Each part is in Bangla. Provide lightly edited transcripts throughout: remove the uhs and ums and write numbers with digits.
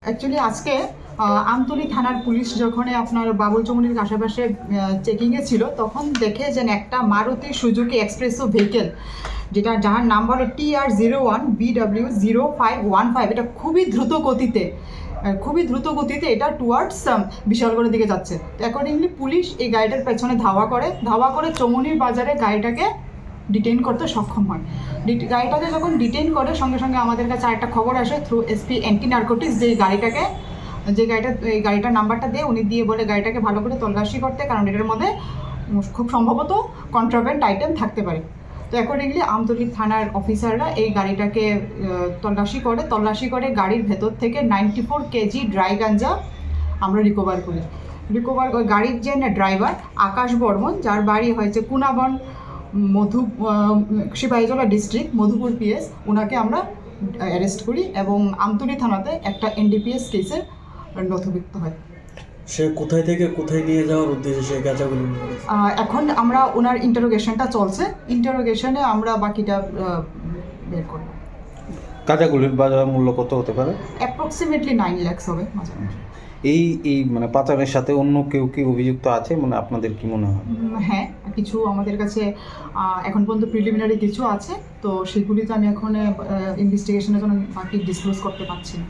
অ্যাকচুয়ালি আজকে আমতলী থানার পুলিশ যখন আপনার বাবুল চৌমুহনীর আশেপাশে চেকিংয়ে ছিল, তখন দেখে যে একটা মারুতি সুজুকি এক্সপ্রেসো ভেহিকেল, যার নাম্বার TR01 BW0515, এটা খুবই দ্রুত গতিতে এটা টুয়ার্ডস বিশালগড়ের দিকে যাচ্ছে। তো অ্যাকর্ডিংলি পুলিশ এই গাড়িটার পেছনে ধাওয়া করে চৌমুহনীর বাজারে গাড়িটাকে ডিটেইন করতে সক্ষম হয়। গাড়িটাকে যখন ডিটেইন করে, সঙ্গে সঙ্গে আমাদের কাছে আরেকটা খবর আসে থ্রু SP অ্যান্টি নার্কোটিক্স, যে এই গাড়িটার নাম্বারটা উনি বলে গাড়িটাকে ভালো করে তল্লাশি করতে, কারণ এটার মধ্যে খুব সম্ভবত কন্ট্রাব্যান্ড আইটেম থাকতে পারে। তো অ্যাকর্ডিংলি আমতলী থানার অফিসাররা এই গাড়িটাকে তল্লাশি করে গাড়ির ভেতর থেকে 94 কেজি ড্রাই গাঞ্জা আমরা রিকভার করি। গাড়ির যে ড্রাইভার আকাশ বর্মন, যার বাড়ি হয়েছে কুনাবন, সিপাহীজলা ডিস্ট্রিক্ট, মধুপুর PS, ওনাকে আমরা অ্যারেস্ট করি এবং আমতলী থানাতে একটা NDPS কেসে নথিভুক্ত হয়। সে কোথায় থেকে কোথায় নিয়ে যাওয়ার উদ্দেশ্যে সেই গাঁজাগুলো? এখন আমরা ওনার ইন্টারোগেশনটা চলছে, ইন্টারোগেশনে আমরা বাকিটা বের করব। গাঁজাগুলির বাজার মূল্য কত হতে পারে? অ্যাপ্রক্সিমেটলি 9 লাখ হবে মাঝামাঝি। এই মানে পাচারের সাথে অন্য কেউ কি অভিযুক্ত আছে, মানে আপনাদের কি মনে হয়? হ্যাঁ, কিছু আমাদের কাছে এখন পর্যন্ত প্রিলিমিনারি কিছু আছে, তো সেগুলিতে আমি এখন ইনভেস্টিগেশনের জন্য বাকি ডিসক্লোজ করতে পারছি না।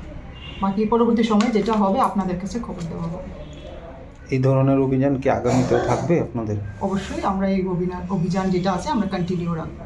বাকি পরবর্তী সময়ে যেটা হবে আপনাদের কাছে খবর দেওয়া হবে। এই ধরনের অভিযান কি আগামীতেও থাকবে আপনাদের? অবশ্যই আমরা এই অভিযান যেটা আছে আমরা কন্টিনিউ রাখবো।